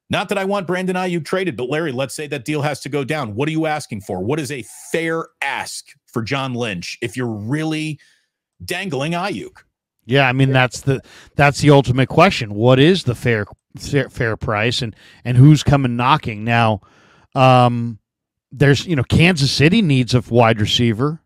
Not that I want Brandon Aiyuk traded, but Larry, let's say that deal has to go down. What are you asking for? What is a fair ask for John Lynch if you're really dangling Aiyuk? Yeah, I mean that's the ultimate question. What is the fair price, and who's coming knocking now? There's Kansas City needs a wide receiver.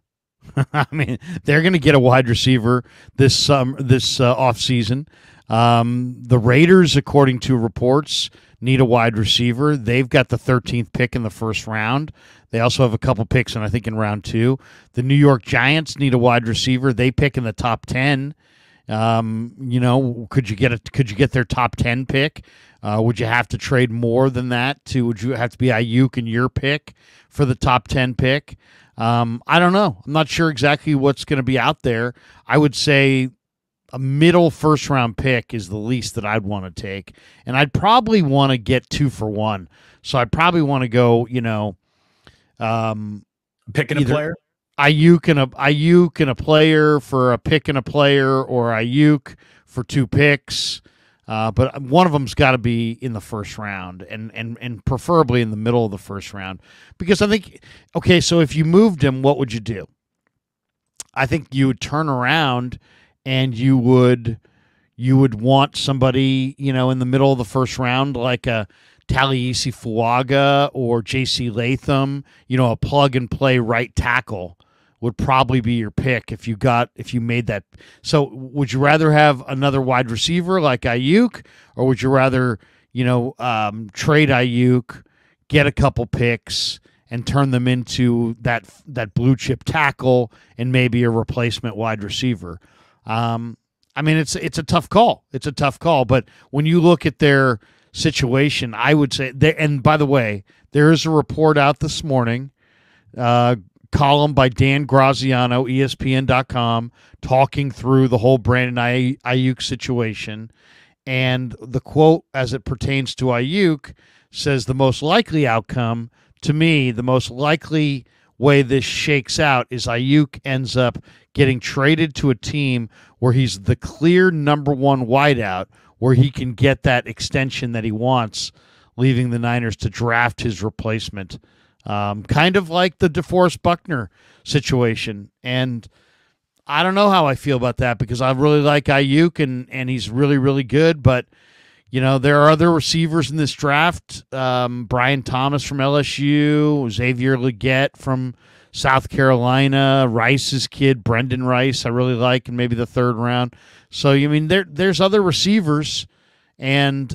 I mean, they're going to get a wide receiver this offseason. The Raiders, according to reports, need a wide receiver. They've got the 13th pick in the first round. They also have a couple picks, I think, in round 2. The New York Giants need a wide receiver. They pick in the top 10. Could you get their top 10 pick? Would you have to trade more than that would you have to be Aiyuk in your pick for the top 10 pick? I don't know. I'm not sure exactly what's going to be out there. I would say a middle first round pick is the least that I'd want to take. And I'd probably want to get 2 for 1. So I'd probably want to go, picking a player. Aiyuk and a player for a pick and a player, or Aiyuk for 2 picks. But one of them's got to be in the first round, and preferably in the middle of the first round. Because I think, okay, so if you moved him, what would you do? I think you would turn around and you would want somebody, in the middle of the first round, like a Taliesin Fuaga or J.C. Latham, a plug-and-play right tackle would probably be your pick if you made that. So would you rather have another wide receiver like Aiyuk, or would you rather, trade Aiyuk, get a couple picks, and turn them into that blue chip tackle and maybe a replacement wide receiver? I mean, it's a tough call. It's a tough call. But when you look at their situation, I would say, and by the way, there is a report out this morning, column by Dan Graziano, ESPN.com, talking through the whole Brandon Aiyuk situation. And the quote, as it pertains to Aiyuk, says the most likely outcome, to me, the most likely way this shakes out is Aiyuk ends up getting traded to a team where he's the clear number 1 wideout, where he can get that extension that he wants, leaving the Niners to draft his replacement. Kind of like the DeForest Buckner situation. And I don't know how I feel about that, because I really like Aiyuk, and he's really, really good. But, there are other receivers in this draft. Brian Thomas from LSU, Xavier Legette from South Carolina, Rice's kid, Brendan Rice, I really like in maybe the 3rd round. So, I mean, there's other receivers, and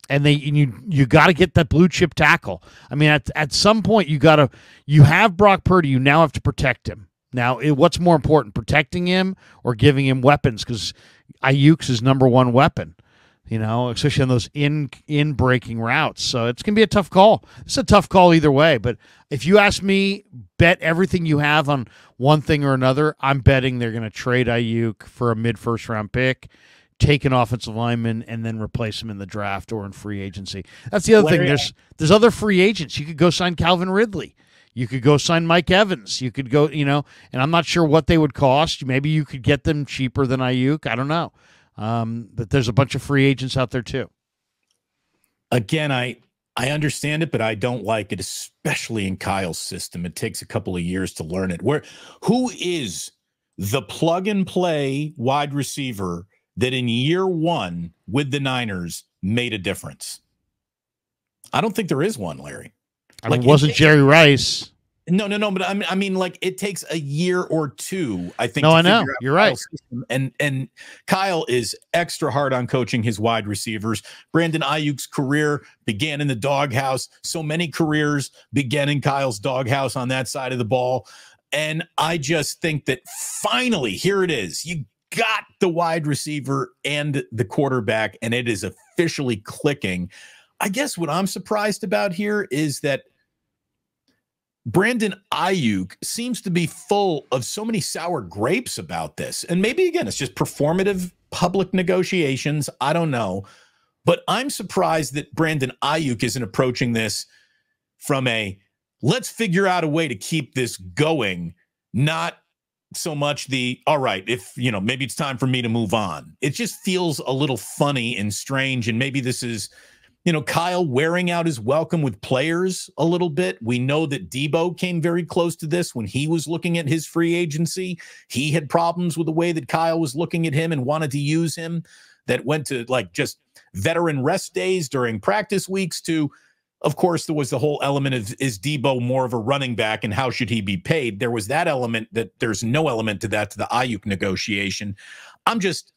you got to get that blue chip tackle. I mean, at some point you have Brock Purdy. You now have to protect him. Now, what's more important, protecting him or giving him weapons? Because Aiyuk's his number 1 weapon, especially on those in breaking routes. So it's gonna be a tough call. It's a tough call either way. But if you ask me, bet everything you have on one thing or another. I'm betting they're gonna trade Aiyuk for a mid first round pick, take an offensive lineman, and then replace him in the draft or in free agency. That's the other thing. There's other free agents. You could go sign Calvin Ridley. You could go sign Mike Evans. You could go, and I'm not sure what they would cost. Maybe you could get them cheaper than Aiyuk. I don't know. But there's a bunch of free agents out there too. Again, I understand it, but I don't like it, especially in Kyle's system. It takes a couple of years to learn it. Who is the plug and play wide receiver that in year 1 with the Niners made a difference? I don't think there is one, Larry. It wasn't Jerry Rice. No. But I mean, like, it takes a year or 2, I think. No, I know. You're right. And Kyle is extra hard on coaching his wide receivers. Brandon Aiyuk's career began in the doghouse. So many careers began in Kyle's doghouse on that side of the ball. And I just think that finally, here it is. You got the wide receiver and the quarterback, and it is officially clicking. I guess what I'm surprised about here is that Brandon Aiyuk seems to be full of so many sour grapes about this. And maybe, again, it's just performative public negotiations. I don't know. But I'm surprised that Brandon Aiyuk isn't approaching this from let's figure out a way to keep this going, not so much all right, if, maybe it's time for me to move on. It just feels a little funny and strange. And maybe this is Kyle wearing out his welcome with players a little bit. We know that Debo came very close to this when he was looking at his free agency. He had problems with the way that Kyle was looking at him and wanted to use him. That went to like just veteran rest days during practice weeks to, of course, there was the whole element of, is Debo more of a running back and how should he be paid? There was that element that there's no element to that, to the Aiyuk negotiation. I'm just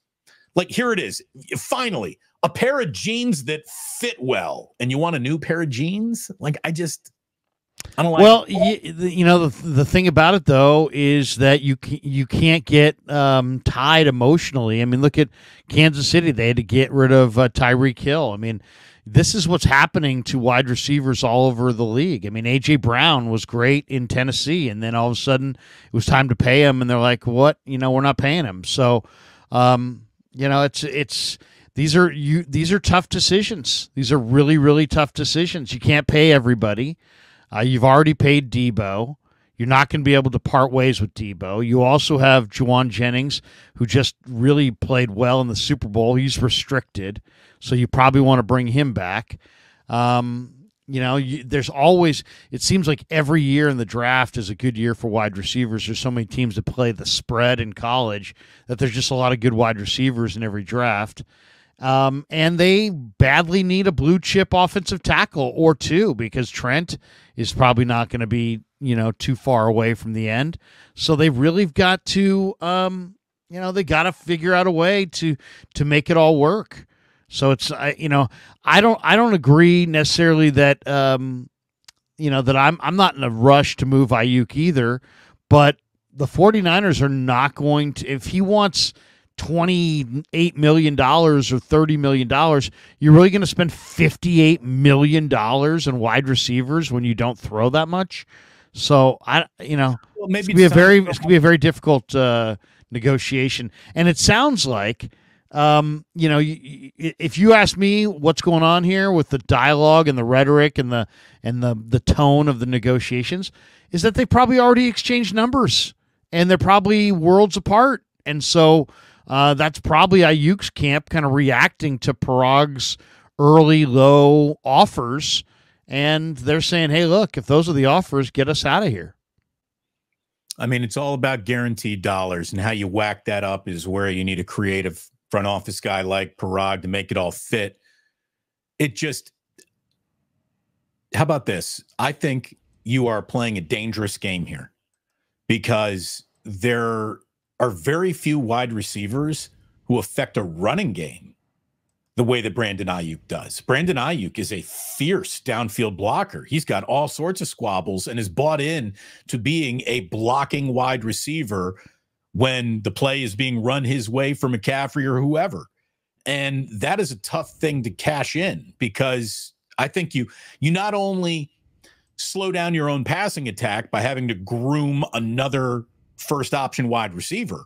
like, here it is. Finally, a pair of jeans that fit well, and you want a new pair of jeans? Like, I don't like. Well, the thing about it though is that you can't get tied emotionally. I mean, look at Kansas City; they had to get rid of Tyreek Hill. I mean, this is what's happening to wide receivers all over the league. I mean, A.J. Brown was great in Tennessee, and then all of a sudden it was time to pay him, and they're like, "What? We're not paying him." So, it's. These are tough decisions. These are really, really tough decisions. You can't pay everybody. You've already paid Debo. You're not going to be able to part ways with Debo. You also have Juwan Jennings, who just really played well in the Super Bowl. He's restricted, so you probably want to bring him back. There's always, it seems like every year in the draft is a good year for wide receivers. There's so many teams that play the spread in college that there's just a lot of good wide receivers in every draft. And they badly need a blue chip offensive tackle or two because Trent is probably not going to be, too far away from the end. So they've really got to, they got to figure out a way to make it all work. So it's, I don't agree necessarily that, that I'm not in a rush to move Aiyuk either, but the 49ers are not going to, if he wants $28 million or $30 million, you're really going to spend $58 million in wide receivers when you don't throw that much. So maybe it's going to be a very difficult negotiation. And it sounds like, if you ask me what's going on here with the dialogue and the rhetoric and the tone of the negotiations, is that they probably already exchanged numbers and they're probably worlds apart. And so that's probably Aiyuk's camp kind of reacting to Parag's early low offers. And they're saying, hey, look, if those are the offers, get us out of here. I mean, it's all about guaranteed dollars, and how you whack that up is where you need a creative front office guy like Parag to make it all fit. How about this? I think you are playing a dangerous game here because there are very few wide receivers who affect a running game the way that Brandon Aiyuk does. Brandon Aiyuk is a fierce downfield blocker. He's got all sorts of squabbles and is bought in to being a blocking wide receiver when the play is being run his way for McCaffrey or whoever. And that is a tough thing to cash in, because I think you not only slow down your own passing attack by having to groom another first option wide receiver,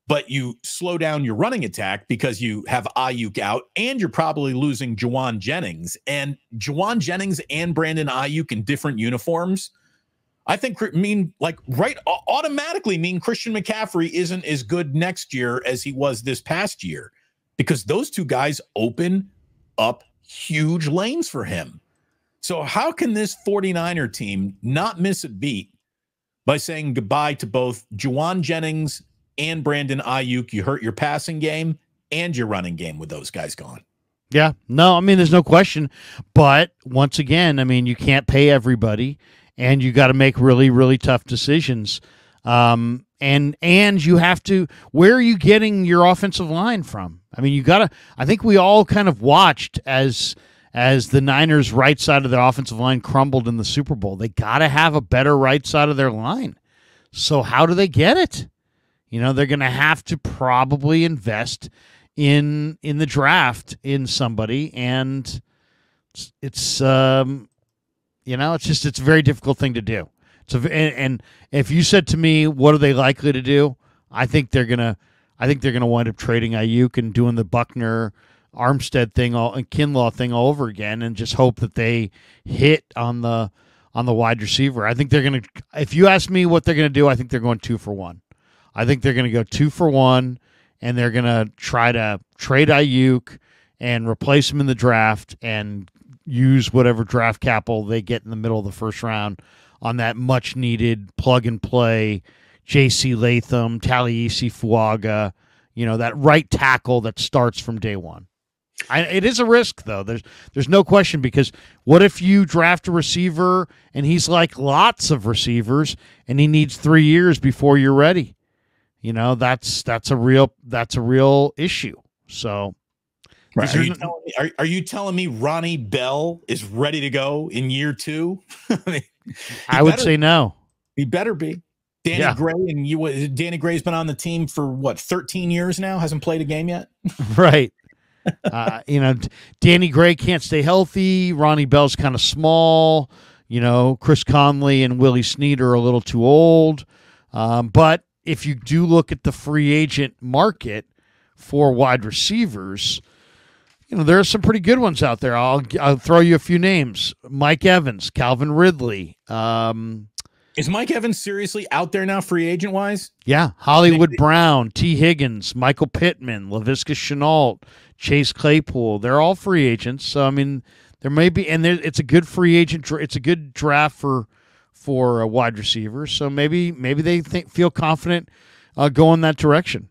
but you slow down your running attack because you have Aiyuk out, and you're probably losing Juwan Jennings. And Juwan Jennings and Brandon Aiyuk in different uniforms, I think automatically mean Christian McCaffrey isn't as good next year as he was this past year, because those two guys open up huge lanes for him. So how can this 49er team not miss a beat by saying goodbye to both Juwan Jennings and Brandon Aiyuk? You hurt your passing game and your running game with those guys gone. Yeah, no, I mean, there's no question. But once again, I mean, you can't pay everybody, and you got to make really, really tough decisions. And you have to, where are you getting your offensive line from? I mean, I think we all kind of watched as the Niners' right side of their offensive line crumbled in the Super Bowl. They got to have a better right side of their line. So how do they get it? They're going to have to probably invest in the draft in somebody, and it's a very difficult thing to do. And if you said to me, what are they likely to do? I think they're gonna wind up trading Aiyuk and doing the Buckner Armstead thing and Kinlaw thing all over again, and just hope that they hit on the wide receiver. I think they're gonna. If you ask me what they're gonna do, I think they're going 2 for 1. I think they're going to go 2 for 1, and they're going to try to trade Aiyuk and replace him in the draft and use whatever draft capital they get in the middle of the first round on that much needed plug and play J.C. Latham, Taliesin Fuaga, that right tackle that starts from day one. It is a risk, though. There's no question, because what if you draft a receiver and he's like lots of receivers and he needs 3 years before you're ready? That's a real issue. So, right. Are you telling me Ronnie Bell is ready to go in year 2? I would say no. He better be. Danny Gray, and Danny Gray's been on the team for what, 13 years now? Hasn't played a game yet. Right. Danny Gray can't stay healthy. Ronnie Bell's kind of small. Chris Conley and Willie Snead are a little too old. But if you do look at the free agent market for wide receivers, there are some pretty good ones out there. I'll throw you a few names: Mike Evans, Calvin Ridley. Is Mike Evans seriously out there now, free agent wise? Yeah, Hollywood Brown, T. Higgins, Michael Pittman, Laviska Shenault, Chase Claypool. They're all free agents. So there may be, and it's a good free agent. It's a good draft for a wide receiver. So maybe they feel confident going that direction.